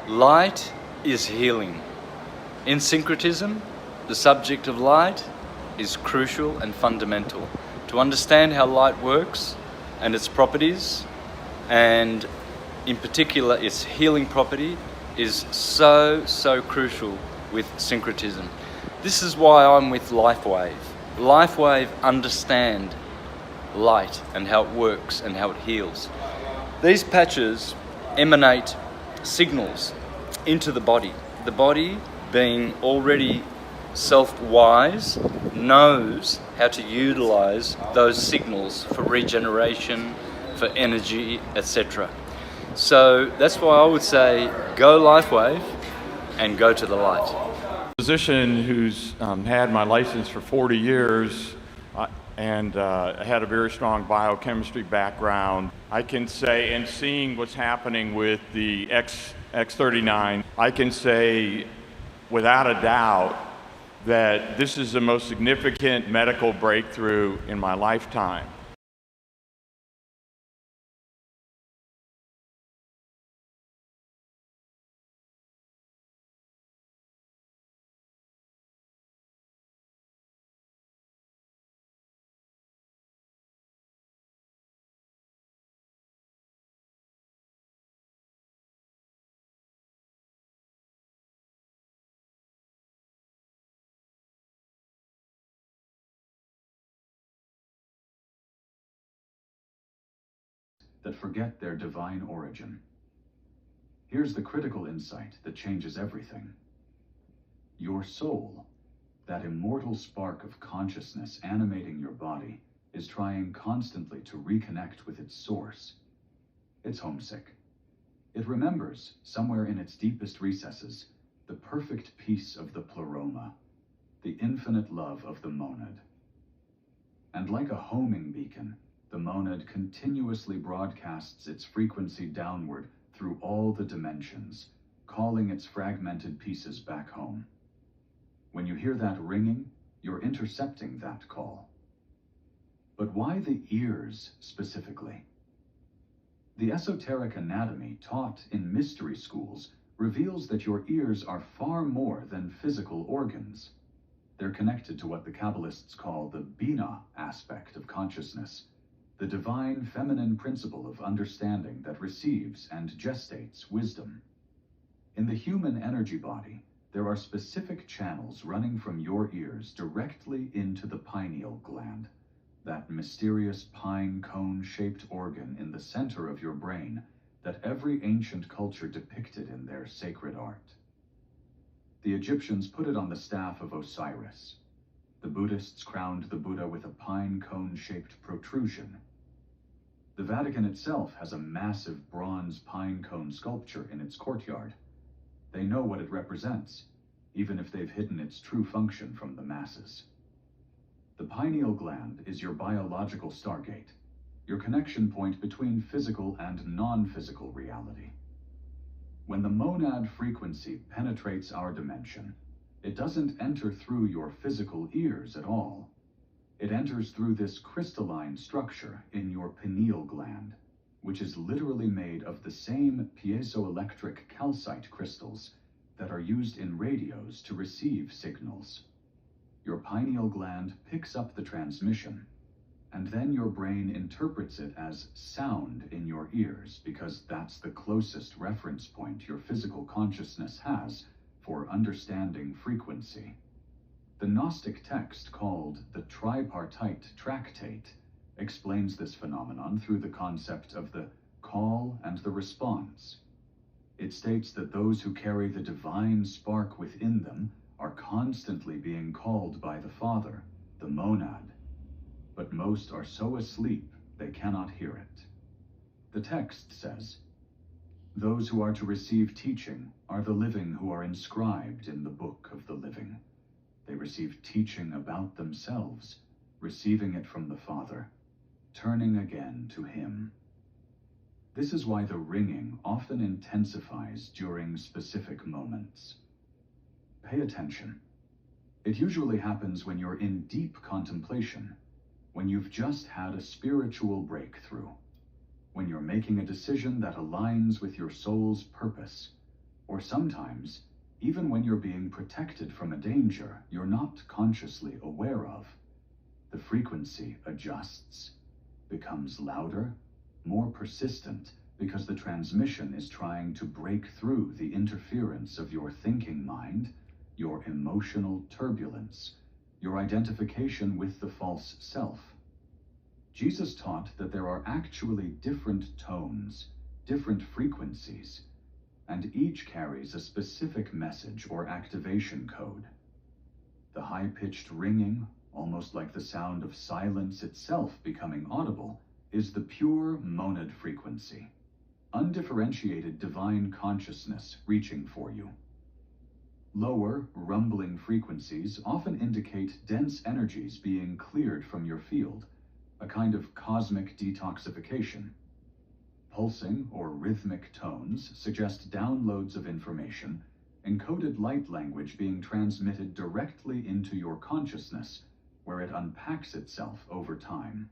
Light is healing. In syncretism, the subject of light is crucial and fundamental. To understand how light works and its properties, and in particular its healing property, is so crucial with syncretism. This is why I'm with LifeWave. LifeWave understand light and how it works and how it heals. These patches emanate signals into the body. The body, being already self-wise, knows how to utilize those signals for regeneration, for energy, etc. So that's why I would say go LifeWave and go to the light. A physician who's had my license for 40 years and had a very strong biochemistry background, I can say, and seeing what's happening with the X39, I can say without a doubt that this is the most significant medical breakthrough in my lifetime. That forget their divine origin. Here's the critical insight that changes everything. Your soul, that immortal spark of consciousness animating your body, is trying constantly to reconnect with its source. It's homesick. It remembers, somewhere in its deepest recesses, the perfect peace of the pleroma, the infinite love of the monad. And like a homing beacon, the monad continuously broadcasts its frequency downward through all the dimensions, calling its fragmented pieces back home. When you hear that ringing, you're intercepting that call. But why the ears specifically? The esoteric anatomy taught in mystery schools reveals that your ears are far more than physical organs. They're connected to what the Kabbalists call the Bina aspect of consciousness, the divine feminine principle of understanding that receives and gestates wisdom. In the human energy body, there are specific channels running from your ears directly into the pineal gland, that mysterious pine cone-shaped organ in the center of your brain that every ancient culture depicted in their sacred art. The Egyptians put it on the staff of Osiris. The Buddhists crowned the Buddha with a pine cone-shaped protrusion. The Vatican itself has a massive bronze pine cone sculpture in its courtyard. They know what it represents, even if they've hidden its true function from the masses. The pineal gland is your biological stargate, your connection point between physical and non-physical reality. When the monad frequency penetrates our dimension, it doesn't enter through your physical ears at all. It enters through this crystalline structure in your pineal gland, which is literally made of the same piezoelectric calcite crystals that are used in radios to receive signals. Your pineal gland picks up the transmission, and then your brain interprets it as sound in your ears because that's the closest reference point your physical consciousness has for understanding frequency. The Gnostic text called the Tripartite Tractate explains this phenomenon through the concept of the call and the response. It states that those who carry the divine spark within them are constantly being called by the Father, the monad, but most are so asleep they cannot hear it. The text says, "Those who are to receive teaching are the living who are inscribed in the book of the living. They receive teaching about themselves, receiving it from the Father, turning again to Him." This is why the ringing often intensifies during specific moments. Pay attention. It usually happens when you're in deep contemplation, when you've just had a spiritual breakthrough, when you're making a decision that aligns with your soul's purpose, Or sometimes, even when you're being protected from a danger you're not consciously aware of, the frequency adjusts, becomes louder, more persistent, because the transmission is trying to break through the interference of your thinking mind, your emotional turbulence, your identification with the false self. Jesus taught that there are actually different tones, different frequencies, and each carries a specific message or activation code. The high-pitched ringing, almost like the sound of silence itself becoming audible, is the pure monad frequency, undifferentiated divine consciousness reaching for you. Lower, rumbling frequencies often indicate dense energies being cleared from your field, a kind of cosmic detoxification. Pulsing or rhythmic tones suggest downloads of information, encoded light language being transmitted directly into your consciousness, where it unpacks itself over time.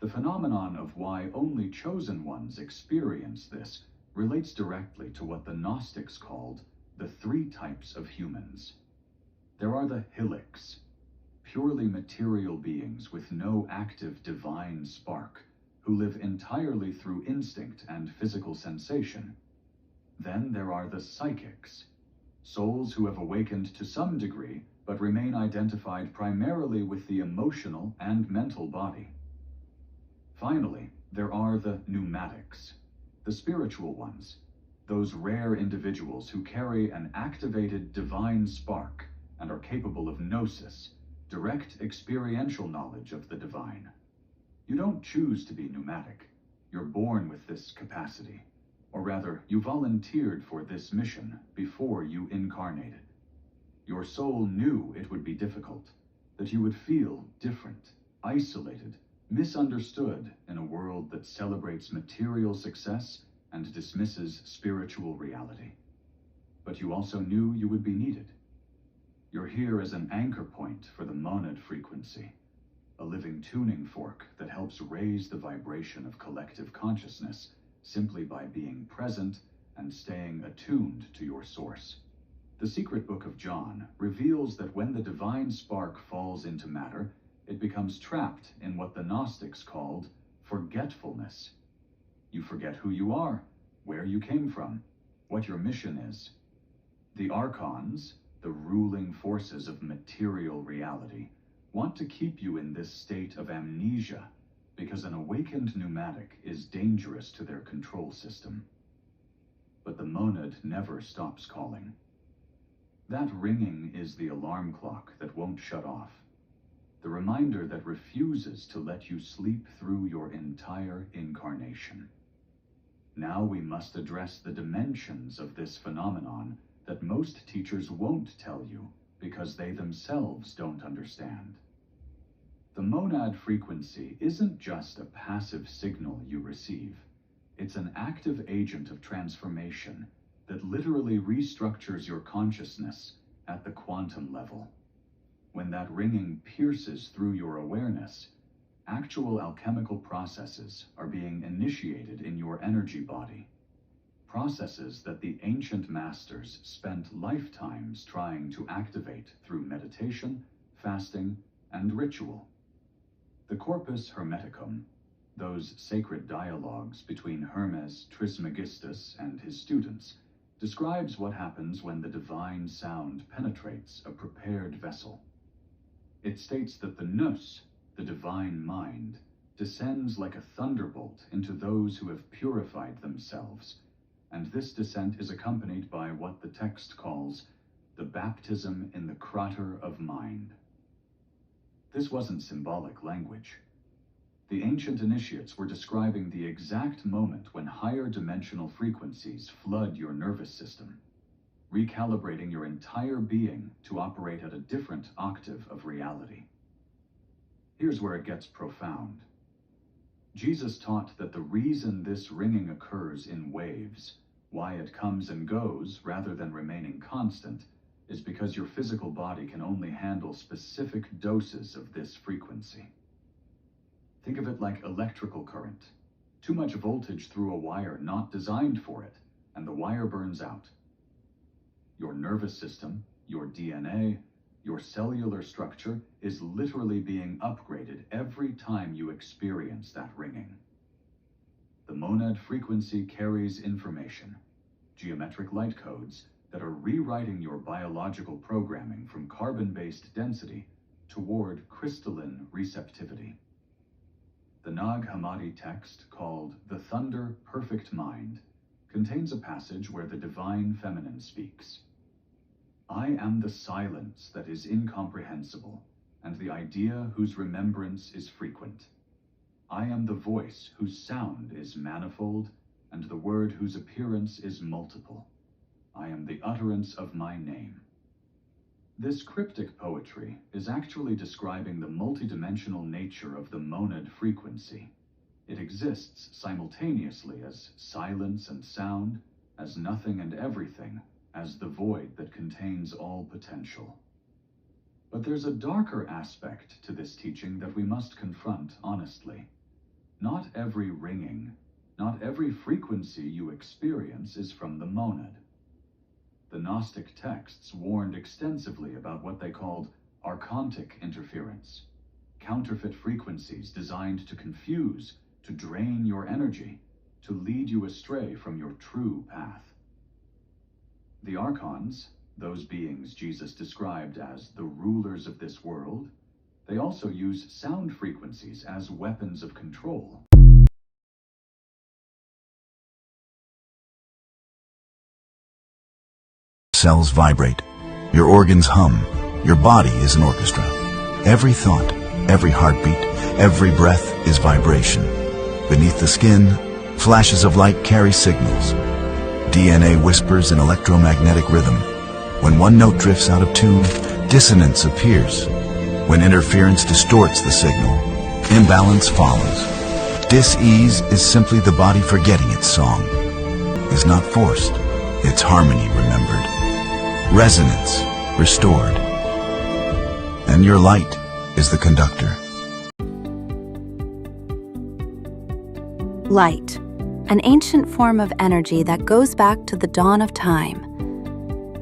The phenomenon of why only chosen ones experience this relates directly to what the Gnostics called the three types of humans. There are the hilics, purely material beings with no active divine spark, who live entirely through instinct and physical sensation. Then there are the psychics, souls who have awakened to some degree but remain identified primarily with the emotional and mental body. Finally, there are the pneumatics, the spiritual ones, those rare individuals who carry an activated divine spark and are capable of gnosis, direct experiential knowledge of the divine. You don't choose to be pneumatic. You're born with this capacity. Or rather, you volunteered for this mission before you incarnated. Your soul knew it would be difficult, that you would feel different, isolated, misunderstood in a world that celebrates material success and dismisses spiritual reality. But you also knew you would be needed. You're here as an anchor point for the monad frequency, a living tuning fork that helps raise the vibration of collective consciousness simply by being present and staying attuned to your source. The secret book of John reveals that when the divine spark falls into matter, it becomes trapped in what the Gnostics called forgetfulness. You forget who you are, where you came from, what your mission is. The archons, the ruling forces of material reality, want to keep you in this state of amnesia because an awakened pneumatic is dangerous to their control system. But the monad never stops calling. That ringing is the alarm clock that won't shut off, the reminder that refuses to let you sleep through your entire incarnation. Now we must address the dimensions of this phenomenon that most teachers won't tell you because they themselves don't understand. The monad frequency isn't just a passive signal you receive. It's an active agent of transformation that literally restructures your consciousness at the quantum level. When that ringing pierces through your awareness, actual alchemical processes are being initiated in your energy body. Processes that the ancient masters spent lifetimes trying to activate through meditation, fasting, and ritual. The Corpus Hermeticum, those sacred dialogues between Hermes Trismegistus and his students, describes what happens when the divine sound penetrates a prepared vessel. It states that the nous, the divine mind, descends like a thunderbolt into those who have purified themselves, and this descent is accompanied by what the text calls the baptism in the crater of mind. This wasn't symbolic language. The ancient initiates were describing the exact moment when higher dimensional frequencies flood your nervous system, recalibrating your entire being to operate at a different octave of reality. Here's where it gets profound. Jesus taught that the reason this ringing occurs in waves, why it comes and goes rather than remaining constant, is because your physical body can only handle specific doses of this frequency. Think of it like electrical current. Too much voltage through a wire not designed for it, and the wire burns out, your nervous system, your DNA, your cellular structure is literally being upgraded every time you experience that ringing. The monad frequency carries information, geometric light codes that are rewriting your biological programming from carbon-based density toward crystalline receptivity. The Nag Hammadi text, called The Thunder Perfect Mind, contains a passage where the divine feminine speaks. I am the silence that is incomprehensible, and the idea whose remembrance is frequent. I am the voice whose sound is manifold, and the word whose appearance is multiple. I am the utterance of my name. This cryptic poetry is actually describing the multidimensional nature of the monad frequency. It exists simultaneously as silence and sound, as nothing and everything, as the void that contains all potential. But there's a darker aspect to this teaching that we must confront honestly. Not every ringing, not every frequency you experience is from the monad. The Gnostic texts warned extensively about what they called archontic interference, counterfeit frequencies designed to confuse, to drain your energy, to lead you astray from your true path. The archons, those beings Jesus described as the rulers of this world, they also use sound frequencies as weapons of control. Cells vibrate, your organs hum, your body is an orchestra. Every thought, every heartbeat, every breath is vibration. Beneath the skin, flashes of light carry signals. DNA whispers in electromagnetic rhythm. When one note drifts out of tune, dissonance appears. When interference distorts the signal, imbalance follows. Dis-ease is simply the body forgetting its song. Is not forced, it's harmony remembered. Resonance restored. And your light is the conductor. Light, an ancient form of energy that goes back to the dawn of time.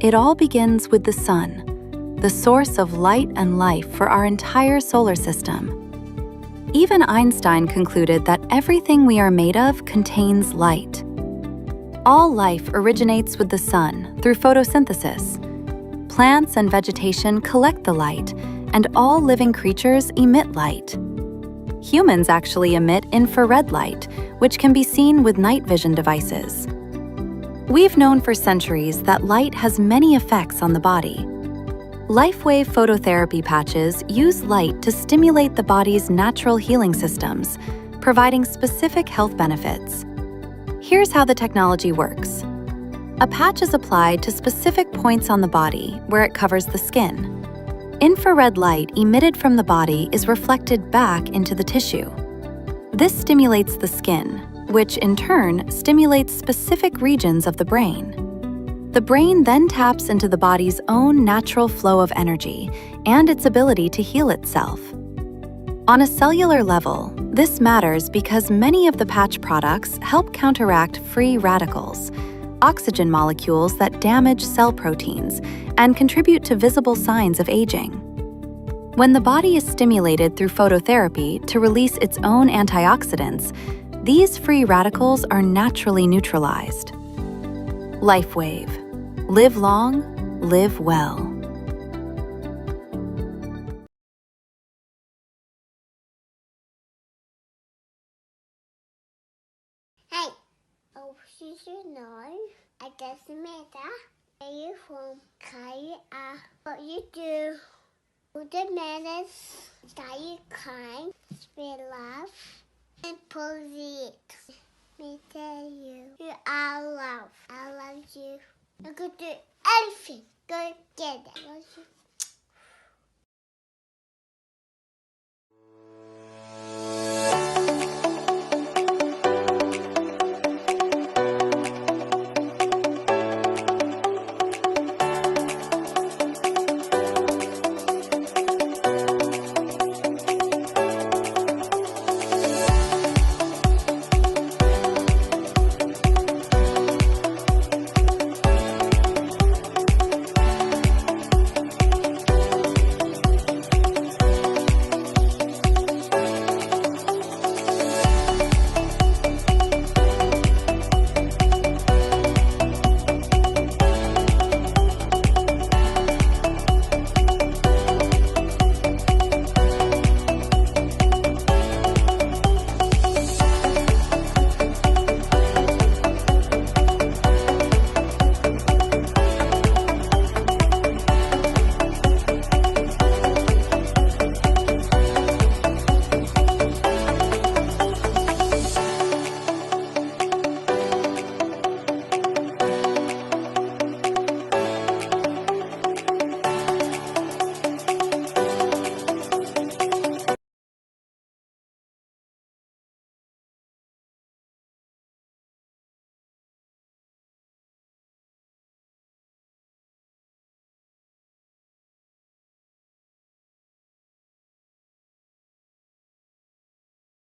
It all begins with the sun, the source of light and life for our entire solar system. Even Einstein concluded that everything we are made of contains light. All life originates with the sun through photosynthesis. Plants and vegetation collect the light, and all living creatures emit light. Humans actually emit infrared light, which can be seen with night vision devices. We've known for centuries that light has many effects on the body. LifeWave phototherapy patches use light to stimulate the body's natural healing systems, providing specific health benefits. Here's how the technology works. A patch is applied to specific points on the body where it covers the skin. Infrared light emitted from the body is reflected back into the tissue. This stimulates the skin, which in turn stimulates specific regions of the brain. The brain then taps into the body's own natural flow of energy and its ability to heal itself. On a cellular level, this matters because many of the patch products help counteract free radicals, oxygen molecules that damage cell proteins and contribute to visible signs of aging. When the body is stimulated through phototherapy to release its own antioxidants, these free radicals are naturally neutralized. LifeWave. Live long, live well. Hey, you should know, it doesn't matter where you're from, what you do. What matters is that you kind, spread love, and posit. Me tell you, you are love. I love you. You could do anything. Go get it. I love you.